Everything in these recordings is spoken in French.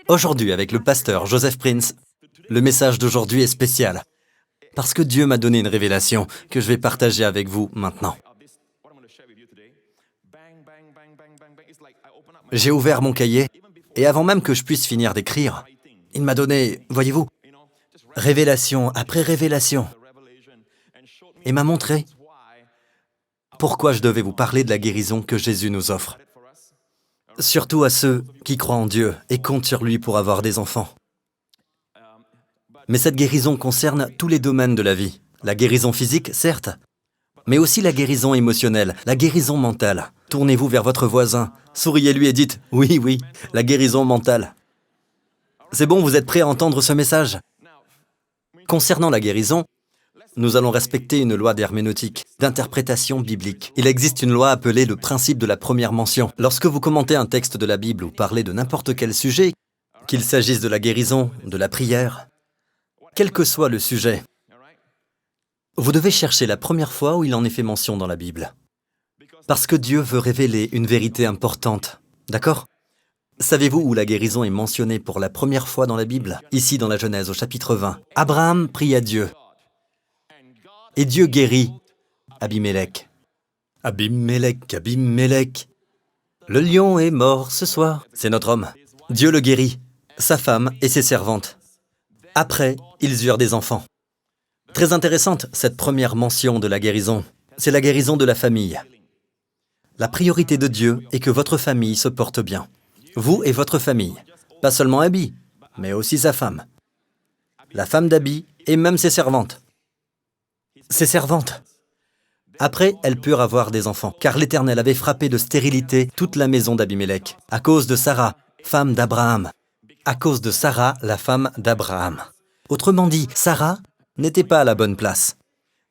Aujourd'hui, avec le pasteur Joseph Prince, le message d'aujourd'hui est spécial, parce que Dieu m'a donné une révélation que je vais partager avec vous maintenant. J'ai ouvert mon cahier, et avant même que je puisse finir d'écrire, il m'a donné, voyez-vous, révélation après révélation, et m'a montré pourquoi je devais vous parler de la guérison que Jésus nous offre. Surtout à ceux qui croient en Dieu et comptent sur lui pour avoir des enfants. Mais cette guérison concerne tous les domaines de la vie. La guérison physique, certes, mais aussi la guérison émotionnelle, la guérison mentale. Tournez-vous vers votre voisin, souriez-lui et dites « Oui, oui, la guérison mentale ». C'est bon, vous êtes prêts à entendre ce message? Concernant la guérison, nous allons respecter une loi d'herméneutique, d'interprétation biblique. Il existe une loi appelée le principe de la première mention. Lorsque vous commentez un texte de la Bible ou parlez de n'importe quel sujet, qu'il s'agisse de la guérison, de la prière, quel que soit le sujet, vous devez chercher la première fois où il en est fait mention dans la Bible. Parce que Dieu veut révéler une vérité importante. D'accord? Savez-vous où la guérison est mentionnée pour la première fois dans la Bible? Ici dans la Genèse, au chapitre 20. Abraham prie à Dieu. Et Dieu guérit Abimélec. Abimélec, Abimélec. Le lion est mort ce soir. C'est notre homme. Dieu le guérit, sa femme et ses servantes. Après, ils eurent des enfants. Très intéressante, cette première mention de la guérison. C'est la guérison de la famille. La priorité de Dieu est que votre famille se porte bien. Vous et votre famille. Pas seulement Abi, mais aussi sa femme. La femme d'Abi et même ses servantes. Ses servantes. Après, elles purent avoir des enfants, car l'Éternel avait frappé de stérilité toute la maison d'Abimélec, à cause de Sarah, femme d'Abraham. À cause de Sarah, la femme d'Abraham. Autrement dit, Sarah n'était pas à la bonne place.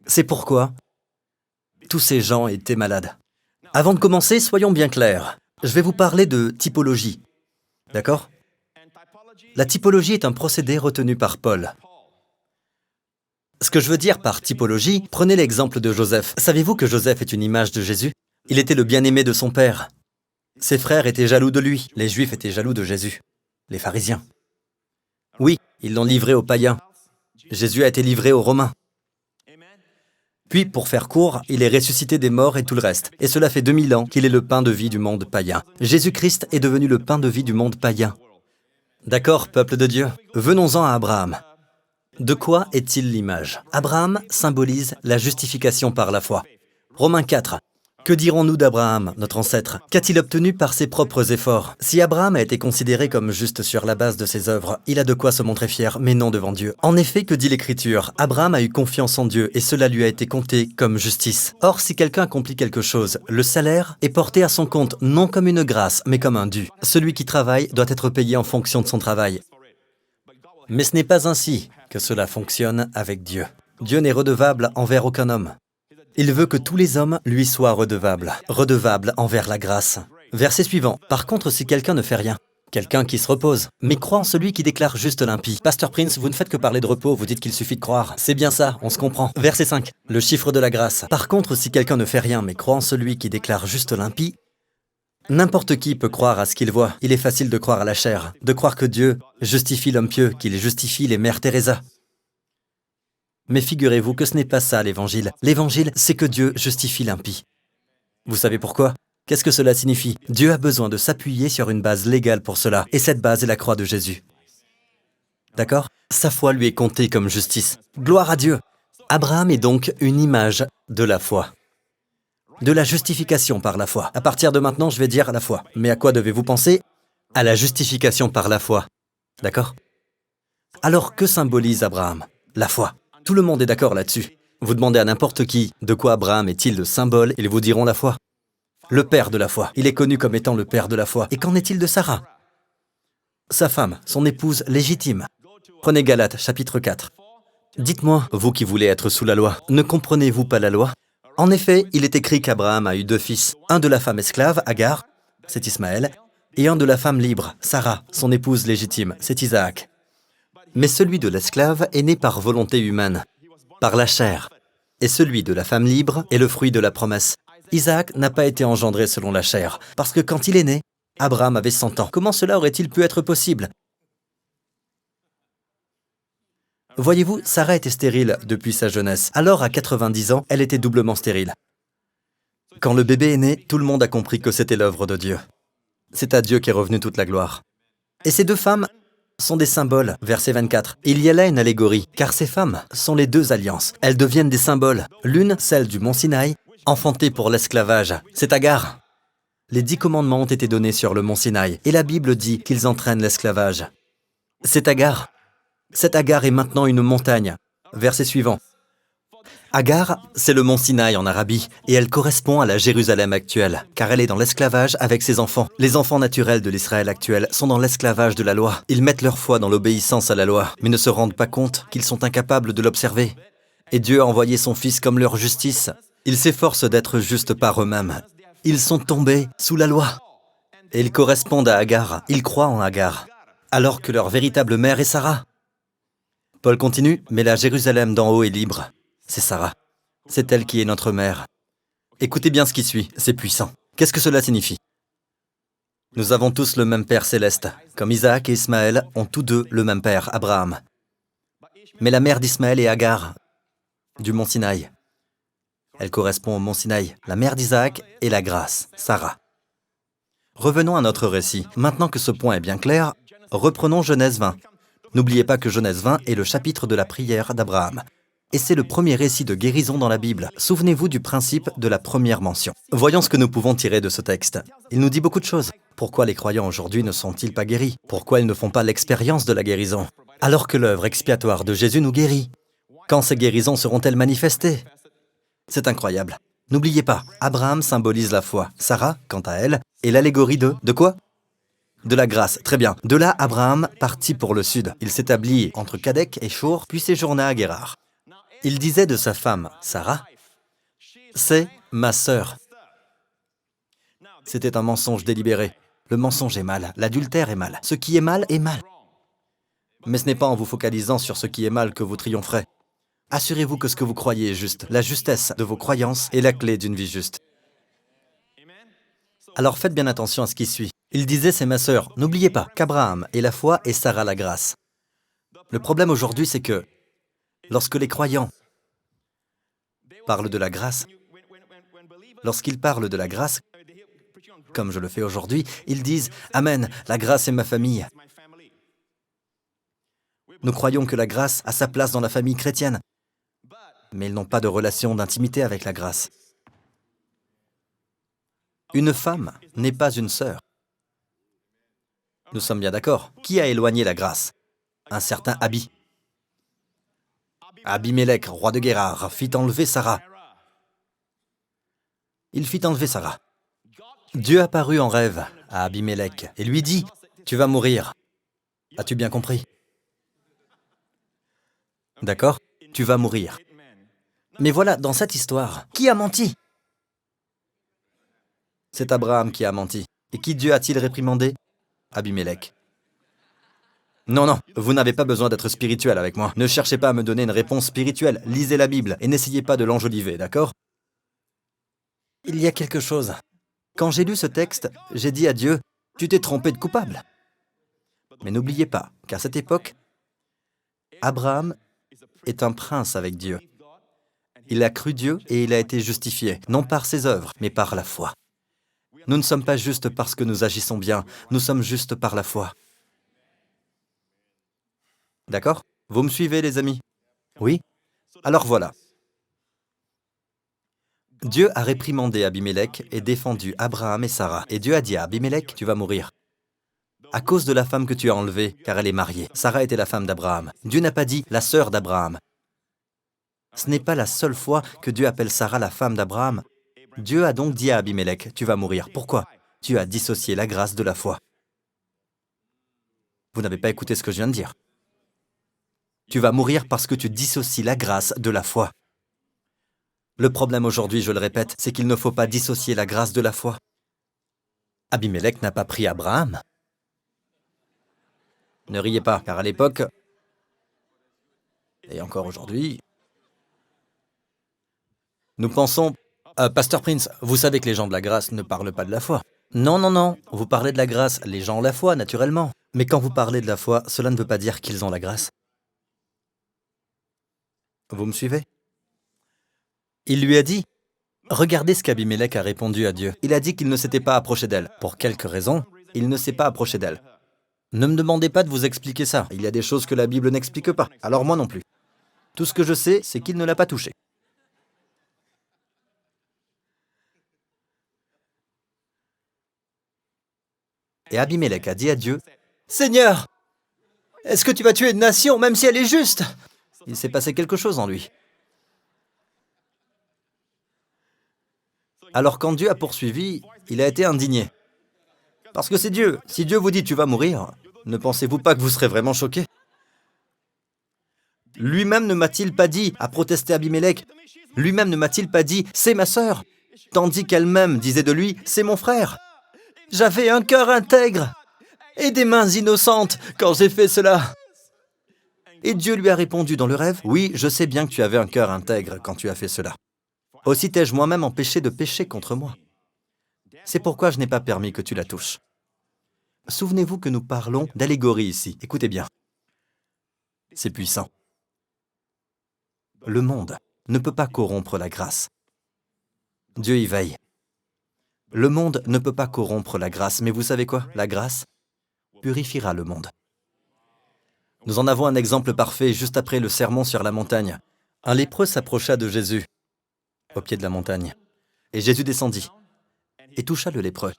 C'est pourquoi tous ces gens étaient malades. Avant de commencer, soyons bien clairs. Je vais vous parler de typologie. D'accord? La typologie est un procédé retenu par Paul. Ce que je veux dire par typologie, prenez l'exemple de Joseph. Savez-vous que Joseph est une image de Jésus? Il était le bien-aimé de son père. Ses frères étaient jaloux de lui. Les Juifs étaient jaloux de Jésus. Les pharisiens. Oui, ils l'ont livré aux païens. Jésus a été livré aux Romains. Puis, pour faire court, il est ressuscité des morts et tout le reste. Et cela fait 2000 ans qu'il est le pain de vie du monde païen. Jésus-Christ est devenu le pain de vie du monde païen. D'accord, peuple de Dieu? Venons-en à Abraham. De quoi est-il l'image? Abraham symbolise la justification par la foi. Romains 4. Que dirons-nous d'Abraham, notre ancêtre? Qu'a-t-il obtenu par ses propres efforts? Si Abraham a été considéré comme juste sur la base de ses œuvres, il a de quoi se montrer fier, mais non devant Dieu. En effet, que dit l'Écriture? Abraham a eu confiance en Dieu et cela lui a été compté comme justice. Or, si quelqu'un accomplit quelque chose, le salaire est porté à son compte non comme une grâce, mais comme un dû. Celui qui travaille doit être payé en fonction de son travail. Mais ce n'est pas ainsi que cela fonctionne avec Dieu. Dieu n'est redevable envers aucun homme. Il veut que tous les hommes lui soient redevables envers la grâce. Verset suivant. Par contre, si quelqu'un ne fait rien, quelqu'un qui se repose, mais croit en celui qui déclare juste l'impie. Pasteur Prince, vous ne faites que parler de repos, vous dites qu'il suffit de croire. C'est bien ça, on se comprend. Verset 5. Le chiffre de la grâce. Par contre, si quelqu'un ne fait rien, mais croit en celui qui déclare juste l'impie, n'importe qui peut croire à ce qu'il voit. Il est facile de croire à la chair, de croire que Dieu justifie l'homme pieux, qu'il justifie les mères Teresa. Mais figurez-vous que ce n'est pas ça l'Évangile. L'Évangile, c'est que Dieu justifie l'impie. Vous savez pourquoi? Qu'est-ce que cela signifie? Dieu a besoin de s'appuyer sur une base légale pour cela, et cette base est la croix de Jésus. D'accord? Sa foi lui est comptée comme justice. Gloire à Dieu! Abraham est donc une image de la foi. De la justification par la foi. À partir de maintenant, je vais dire la foi. Mais à quoi devez-vous penser? À la justification par la foi. D'accord? Alors, que symbolise Abraham? La foi. Tout le monde est d'accord là-dessus. Vous demandez à n'importe qui de quoi Abraham est-il le symbole, ils vous diront la foi. Le père de la foi. Il est connu comme étant le père de la foi. Et qu'en est-il de Sarah? Sa femme, son épouse légitime. Prenez Galates, chapitre 4. Dites-moi, vous qui voulez être sous la loi, ne comprenez-vous pas la loi? En effet, il est écrit qu'Abraham a eu 2 fils. Un de la femme esclave, Agar, c'est Ismaël, et un de la femme libre, Sarah, son épouse légitime, c'est Isaac. Mais celui de l'esclave est né par volonté humaine, par la chair. Et celui de la femme libre est le fruit de la promesse. Isaac n'a pas été engendré selon la chair, parce que quand il est né, Abraham avait 100 ans. Comment cela aurait-il pu être possible? Voyez-vous, Sarah était stérile depuis sa jeunesse. Alors, à 90 ans, elle était doublement stérile. Quand le bébé est né, tout le monde a compris que c'était l'œuvre de Dieu. C'est à Dieu qu'est revenue toute la gloire. Et ces deux femmes sont des symboles, verset 24. Il y a là une allégorie, car ces femmes sont les deux alliances. Elles deviennent des symboles. L'une, celle du mont Sinaï, enfantée pour l'esclavage. C'est Agar. Les 10 commandements ont été donnés sur le mont Sinaï, et la Bible dit qu'ils entraînent l'esclavage. C'est Agar. Cette Agar est maintenant une montagne. Verset suivant. Agar, c'est le mont Sinaï en Arabie, et elle correspond à la Jérusalem actuelle, car elle est dans l'esclavage avec ses enfants. Les enfants naturels de l'Israël actuel sont dans l'esclavage de la loi. Ils mettent leur foi dans l'obéissance à la loi, mais ne se rendent pas compte qu'ils sont incapables de l'observer. Et Dieu a envoyé son Fils comme leur justice. Ils s'efforcent d'être justes par eux-mêmes. Ils sont tombés sous la loi. Et ils correspondent à Agar. Ils croient en Agar, alors que leur véritable mère est Sarah. Paul continue, mais la Jérusalem d'en haut est libre. C'est Sarah. C'est elle qui est notre mère. Écoutez bien ce qui suit, c'est puissant. Qu'est-ce que cela signifie? Nous avons tous le même Père céleste, comme Isaac et Ismaël ont tous deux le même Père, Abraham. Mais la mère d'Ismaël est Agar, du mont Sinaï. Elle correspond au mont Sinaï. La mère d'Isaac est la grâce, Sarah. Revenons à notre récit. Maintenant que ce point est bien clair, reprenons Genèse 20. N'oubliez pas que Genèse 20 est le chapitre de la prière d'Abraham. Et c'est le premier récit de guérison dans la Bible. Souvenez-vous du principe de la première mention. Voyons ce que nous pouvons tirer de ce texte. Il nous dit beaucoup de choses. Pourquoi les croyants aujourd'hui ne sont-ils pas guéris? Pourquoi ils ne font pas l'expérience de la guérison? Alors que l'œuvre expiatoire de Jésus nous guérit. Quand ces guérisons seront-elles manifestées? C'est incroyable. N'oubliez pas, Abraham symbolise la foi. Sarah, quant à elle, est l'allégorie de quoi? De la grâce, très bien. De là, Abraham partit pour le sud. Il s'établit entre Kadek et Shur, puis séjourna à Guérar. Il disait de sa femme, Sarah, « C'est ma sœur ». C'était un mensonge délibéré. Le mensonge est mal, l'adultère est mal. Ce qui est mal est mal. Mais ce n'est pas en vous focalisant sur ce qui est mal que vous triompherez. Assurez-vous que ce que vous croyez est juste. La justesse de vos croyances est la clé d'une vie juste. Alors faites bien attention à ce qui suit. Il disait, c'est ma sœur. N'oubliez pas qu'Abraham est la foi et Sarah la grâce. Le problème aujourd'hui, c'est que lorsque les croyants parlent de la grâce, lorsqu'ils parlent de la grâce, comme je le fais aujourd'hui, ils disent « Amen, la grâce est ma famille ». Nous croyons que la grâce a sa place dans la famille chrétienne, mais ils n'ont pas de relation d'intimité avec la grâce. Une femme n'est pas une sœur. Nous sommes bien d'accord. Qui a éloigné la grâce? Un certain Abi. Abimélec, roi de Guérar, fit enlever Sarah. Il fit enlever Sarah. Dieu apparut en rêve à Abimélec et lui dit, « Tu vas mourir. » As-tu bien compris? D'accord? Tu vas mourir. Mais voilà, dans cette histoire, qui a menti? C'est Abraham qui a menti. Et qui Dieu a-t-il réprimandé? Abimélec. Non, non, vous n'avez pas besoin d'être spirituel avec moi. Ne cherchez pas à me donner une réponse spirituelle. Lisez la Bible et n'essayez pas de l'enjoliver, d'accord? Il y a quelque chose. Quand j'ai lu ce texte, j'ai dit à Dieu, « Tu t'es trompé de coupable. » Mais n'oubliez pas qu'à cette époque, Abraham est un prince avec Dieu. Il a cru Dieu et il a été justifié, non par ses œuvres, mais par la foi. Nous ne sommes pas justes parce que nous agissons bien, nous sommes justes par la foi. D'accord? Vous me suivez, les amis? Oui? Alors voilà. Dieu a réprimandé Abimélec et défendu Abraham et Sarah. Et Dieu a dit à Abimélec, « Tu vas mourir. » À cause de la femme que tu as enlevée, car elle est mariée. Sarah était la femme d'Abraham. Dieu n'a pas dit « la sœur d'Abraham ». Ce n'est pas la seule fois que Dieu appelle Sarah la femme d'Abraham. Dieu a donc dit à Abimélec, « Tu vas mourir. » Pourquoi? Tu as dissocié la grâce de la foi. Vous n'avez pas écouté ce que je viens de dire. Tu vas mourir parce que tu dissocies la grâce de la foi. Le problème aujourd'hui, je le répète, c'est qu'il ne faut pas dissocier la grâce de la foi. Abimélec n'a pas pris Abraham. Ne riez pas, car à l'époque, et encore aujourd'hui, nous pensons, Pasteur Prince, vous savez que les gens de la grâce ne parlent pas de la foi. Non, non, non, vous parlez de la grâce, les gens ont la foi, naturellement. Mais quand vous parlez de la foi, cela ne veut pas dire qu'ils ont la grâce. Vous me suivez? Il lui a dit, regardez ce qu'Abimelech a répondu à Dieu. Il a dit qu'il ne s'était pas approché d'elle. Pour quelque raison, il ne s'est pas approché d'elle. Ne me demandez pas de vous expliquer ça. Il y a des choses que la Bible n'explique pas. Alors moi non plus. Tout ce que je sais, c'est qu'il ne l'a pas touchée. Et Abimelech a dit à Dieu, « Seigneur, est-ce que tu vas tuer une nation, même si elle est juste ?» Il s'est passé quelque chose en lui. Alors quand Dieu a poursuivi, il a été indigné. Parce que c'est Dieu. Si Dieu vous dit « tu vas mourir », ne pensez-vous pas que vous serez vraiment choqué? Lui-même ne m'a-t-il pas dit, a protesté Abimelech, lui-même ne m'a-t-il pas dit « c'est ma sœur », tandis qu'elle-même disait de lui « c'est mon frère ». J'avais un cœur intègre et des mains innocentes quand j'ai fait cela. Et Dieu lui a répondu dans le rêve, « Oui, je sais bien que tu avais un cœur intègre quand tu as fait cela. Aussi t'ai-je moi-même empêché de pécher contre moi. C'est pourquoi je n'ai pas permis que tu la touches. » Souvenez-vous que nous parlons d'allégorie ici. Écoutez bien. C'est puissant. Le monde ne peut pas corrompre la grâce. Dieu y veille. Le monde ne peut pas corrompre la grâce, mais vous savez quoi? La grâce purifiera le monde. Nous en avons un exemple parfait juste après le sermon sur la montagne. Un lépreux s'approcha de Jésus, au pied de la montagne, et Jésus descendit et toucha le lépreux.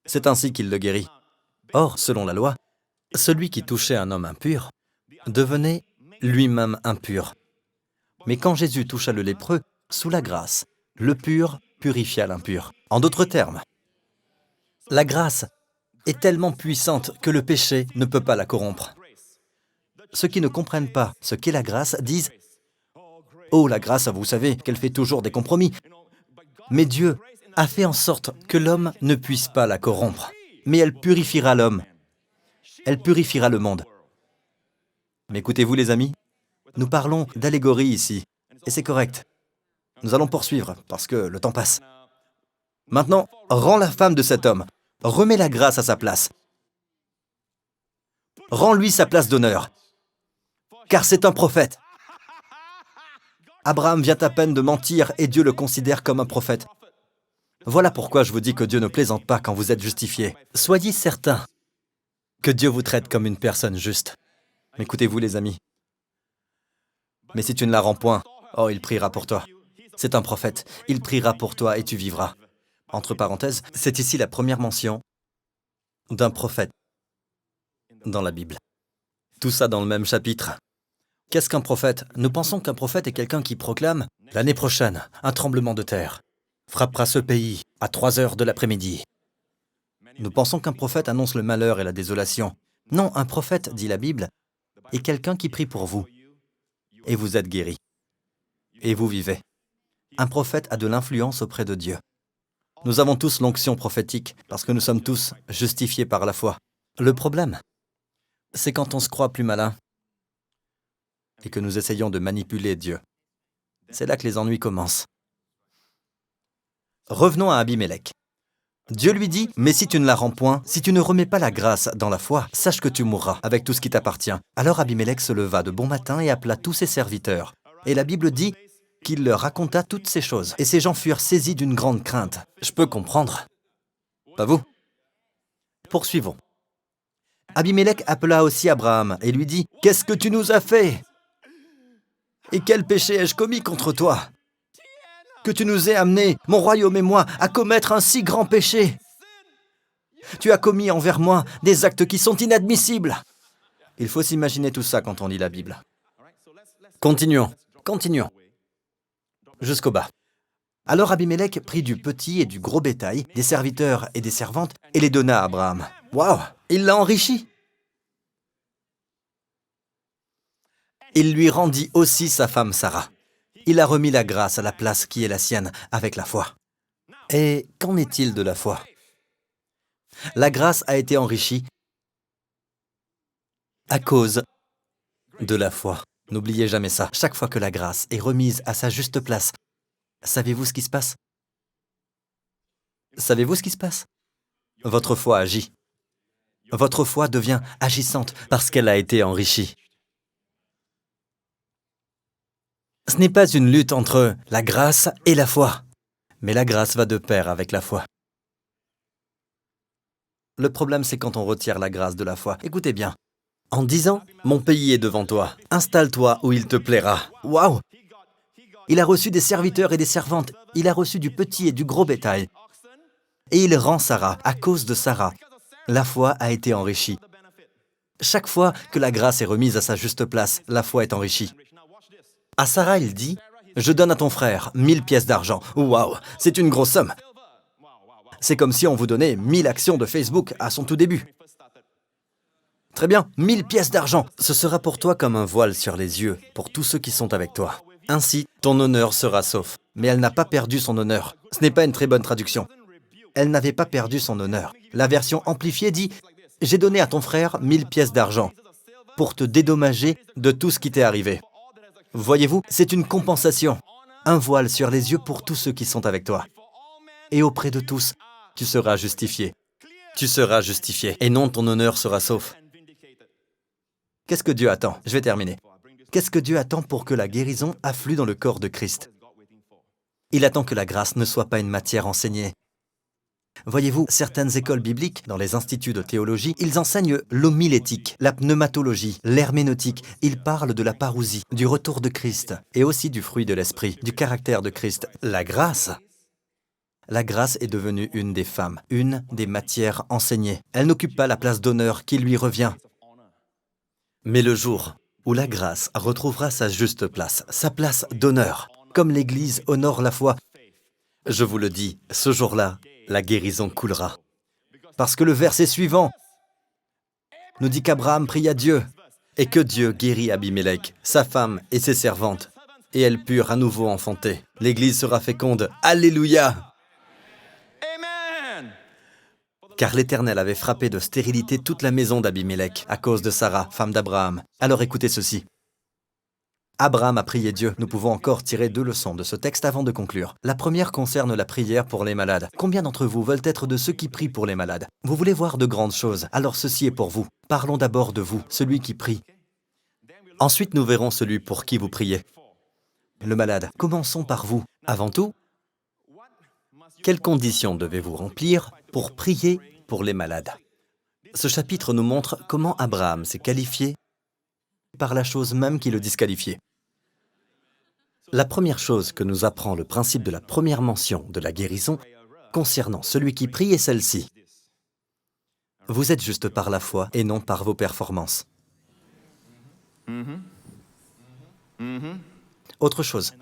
C'est ainsi qu'il le guérit. Or, selon la loi, celui qui touchait un homme impur devenait lui-même impur. Mais quand Jésus toucha le lépreux, sous la grâce, le pur purifia l'impur. En d'autres termes, la grâce est tellement puissante que le péché ne peut pas la corrompre. Ceux qui ne comprennent pas ce qu'est la grâce disent « Oh, la grâce, vous savez qu'elle fait toujours des compromis. » Mais Dieu a fait en sorte que l'homme ne puisse pas la corrompre. Mais elle purifiera l'homme. Elle purifiera le monde. Mais écoutez-vous les amis, nous parlons d'allégorie ici, et c'est correct. Nous allons poursuivre, parce que le temps passe. Maintenant, rends la femme de cet homme. Remets la grâce à sa place. Rends-lui sa place d'honneur. Car c'est un prophète. Abraham vient à peine de mentir et Dieu le considère comme un prophète. Voilà pourquoi je vous dis que Dieu ne plaisante pas quand vous êtes justifiés. Soyez certains que Dieu vous traite comme une personne juste. Écoutez-vous les amis. Mais si tu ne la rends point, oh, il priera pour toi. C'est un prophète, il priera pour toi et tu vivras. Entre parenthèses, c'est ici la première mention d'un prophète dans la Bible. Tout ça dans le même chapitre. Qu'est-ce qu'un prophète? Nous pensons qu'un prophète est quelqu'un qui proclame « L'année prochaine, un tremblement de terre frappera ce pays à 3 heures de l'après-midi. » Nous pensons qu'un prophète annonce le malheur et la désolation. Non, un prophète, dit la Bible, est quelqu'un qui prie pour vous. Et vous êtes guéris. Et vous vivez. Un prophète a de l'influence auprès de Dieu. Nous avons tous l'onction prophétique parce que nous sommes tous justifiés par la foi. Le problème, c'est quand on se croit plus malin et que nous essayons de manipuler Dieu. C'est là que les ennuis commencent. Revenons à Abimelech. Dieu lui dit, « Mais si tu ne la rends point, si tu ne remets pas la grâce dans la foi, sache que tu mourras avec tout ce qui t'appartient. » Alors Abimelech se leva de bon matin et appela tous ses serviteurs. Et la Bible dit qu'il leur raconta toutes ces choses. Et ces gens furent saisis d'une grande crainte. Je peux comprendre. Pas vous? Poursuivons. Abimelech appela aussi Abraham et lui dit, « Qu'est-ce que tu nous as fait? Et quel péché ai-je commis contre toi? Que tu nous aies amenés, mon royaume et moi, à commettre un si grand péché. Tu as commis envers moi des actes qui sont inadmissibles. » Il faut s'imaginer tout ça quand on lit la Bible. Continuons. Jusqu'au bas. Alors Abimelech prit du petit et du gros bétail, des serviteurs et des servantes, et les donna à Abraham. Waouh! Il l'a enrichi. Il lui rendit aussi sa femme Sarah. Il a remis la grâce à la place qui est la sienne avec la foi. Et qu'en est-il de la foi? La grâce a été enrichie à cause de la foi. N'oubliez jamais ça. Chaque fois que la grâce est remise à sa juste place, savez-vous ce qui se passe? Savez-vous ce qui se passe? Votre foi agit. Votre foi devient agissante parce qu'elle a été enrichie. Ce n'est pas une lutte entre la grâce et la foi, mais la grâce va de pair avec la foi. Le problème, c'est quand on retire la grâce de la foi. Écoutez bien. En disant, mon pays est devant toi, installe-toi où il te plaira. Waouh! Il a reçu des serviteurs et des servantes, il a reçu du petit et du gros bétail. Et il rend Sarah, à cause de Sarah. La foi a été enrichie. Chaque fois que la grâce est remise à sa juste place, la foi est enrichie. À Sarah, il dit, je donne à ton frère 1000 pièces d'argent. Waouh, c'est une grosse somme. C'est comme si on vous donnait 1000 actions de Facebook à son tout début. Très bien, 1000 pièces d'argent. Ce sera pour toi comme un voile sur les yeux, pour tous ceux qui sont avec toi. Ainsi, ton honneur sera sauf. Mais elle n'a pas perdu son honneur. Ce n'est pas une très bonne traduction. Elle n'avait pas perdu son honneur. La version amplifiée dit, j'ai donné à ton frère 1000 pièces d'argent pour te dédommager de tout ce qui t'est arrivé. Voyez-vous, c'est une compensation. Un voile sur les yeux pour tous ceux qui sont avec toi. Et auprès de tous, tu seras justifié. Tu seras justifié. Et non, ton honneur sera sauf. Qu'est-ce que Dieu attend? Je vais terminer. Qu'est-ce que Dieu attend pour que la guérison afflue dans le corps de Christ? Il attend que la grâce ne soit pas une matière enseignée. Voyez-vous, certaines écoles bibliques, dans les instituts de théologie, ils enseignent l'homilétique, la pneumatologie, l'herméneutique. Ils parlent de la parousie, du retour de Christ, et aussi du fruit de l'esprit, du caractère de Christ. La grâce est devenue une des femmes, une des matières enseignées. Elle n'occupe pas la place d'honneur qui lui revient. Mais le jour où la grâce retrouvera sa juste place, sa place d'honneur, comme l'Église honore la foi, je vous le dis, ce jour-là, la guérison coulera. Parce que le verset suivant nous dit qu'Abraham pria Dieu et que Dieu guérit Abimélec, sa femme et ses servantes, et elles purent à nouveau enfanter. L'Église sera féconde. Alléluia! Car l'Éternel avait frappé de stérilité toute la maison d'Abimélec à cause de Sarah, femme d'Abraham. Alors écoutez ceci. Abraham a prié Dieu. Nous pouvons encore tirer 2 leçons de ce texte avant de conclure. La première concerne la prière pour les malades. Combien d'entre vous veulent être de ceux qui prient pour les malades? Vous voulez voir de grandes choses, alors ceci est pour vous. Parlons d'abord de vous, celui qui prie. Ensuite, nous verrons celui pour qui vous priez. Le malade. Commençons par vous. Avant tout, quelles conditions devez-vous remplir pour prier pour les malades? Ce chapitre nous montre comment Abraham s'est qualifié par la chose même qui le disqualifiait. La première chose que nous apprend le principe de la première mention de la guérison concernant celui qui prie est celle-ci. Vous êtes juste par la foi et non par vos performances. Autre chose,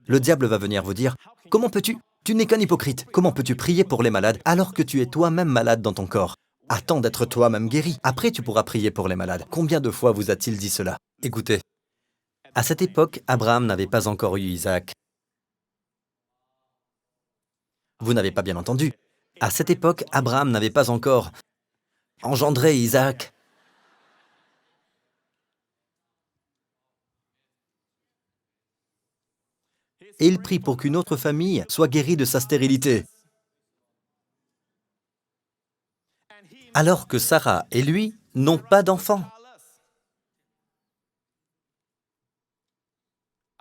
le diable va venir vous dire, « Comment peux-tu? Tu n'es qu'un hypocrite. Comment peux-tu prier pour les malades alors que tu es toi-même malade dans ton corps? Attends d'être toi-même guéri. Après, tu pourras prier pour les malades. » Combien de fois vous a-t-il dit cela? Écoutez, à cette époque, Abraham n'avait pas encore eu Isaac. Vous n'avez pas bien entendu. À cette époque, Abraham n'avait pas encore engendré Isaac. Et il prie pour qu'une autre famille soit guérie de sa stérilité. Alors que Sarah et lui n'ont pas d'enfants.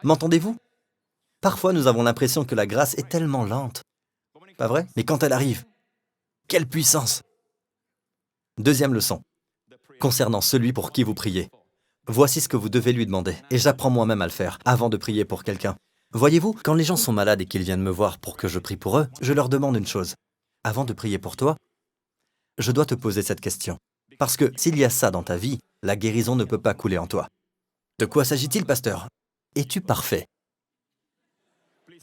M'entendez-vous? Parfois, nous avons l'impression que la grâce est tellement lente. Pas vrai? Mais quand elle arrive, quelle puissance! Deuxième leçon, concernant celui pour qui vous priez. Voici ce que vous devez lui demander, et j'apprends moi-même à le faire, avant de prier pour quelqu'un. Voyez-vous, quand les gens sont malades et qu'ils viennent me voir pour que je prie pour eux, je leur demande une chose. Avant de prier pour toi, je dois te poser cette question. Parce que s'il y a ça dans ta vie, la guérison ne peut pas couler en toi. De quoi s'agit-il, pasteur? Es-tu parfait?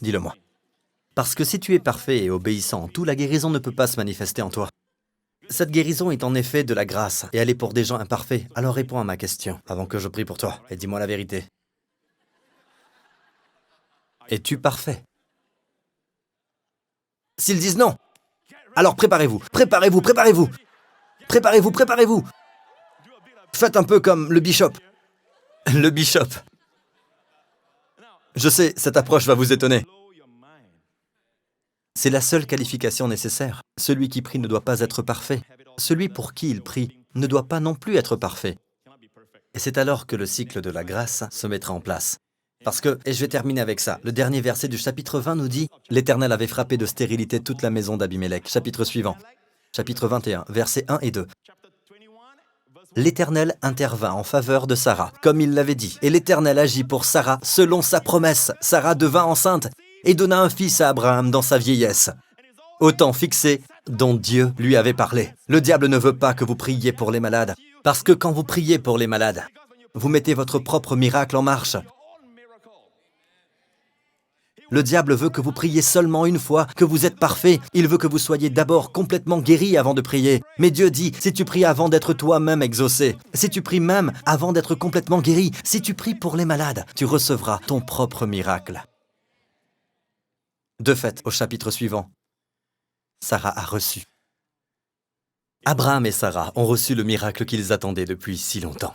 Dis-le-moi. Parce que si tu es parfait et obéissant en tout, la guérison ne peut pas se manifester en toi. Cette guérison est en effet de la grâce, et elle est pour des gens imparfaits. Alors réponds à ma question, avant que je prie pour toi, et dis-moi la vérité. Es-tu parfait? S'ils disent non, alors préparez-vous, préparez-vous, préparez-vous. Préparez-vous, préparez-vous. Faites un peu comme le bishop. Le bishop. Je sais, cette approche va vous étonner. C'est la seule qualification nécessaire. Celui qui prie ne doit pas être parfait. Celui pour qui il prie ne doit pas non plus être parfait. Et c'est alors que le cycle de la grâce se mettra en place. Et je vais terminer avec ça, le dernier verset du chapitre 20 nous dit « L'Éternel avait frappé de stérilité toute la maison d'Abimélec. » Chapitre suivant, chapitre 21, versets 1 et 2. L'Éternel intervint en faveur de Sarah, comme il l'avait dit. Et l'Éternel agit pour Sarah selon sa promesse. Sarah devint enceinte et donna un fils à Abraham dans sa vieillesse, au temps fixé dont Dieu lui avait parlé. Le diable ne veut pas que vous priez pour les malades, parce que quand vous priez pour les malades, vous mettez votre propre miracle en marche. Le diable veut que vous priez seulement une fois, que vous êtes parfait. Il veut que vous soyez d'abord complètement guéri avant de prier. Mais Dieu dit, si tu pries avant d'être toi-même exaucé, si tu pries même avant d'être complètement guéri, si tu pries pour les malades, tu recevras ton propre miracle. De fait, au chapitre suivant, Sarah a reçu. Abraham et Sarah ont reçu le miracle qu'ils attendaient depuis si longtemps.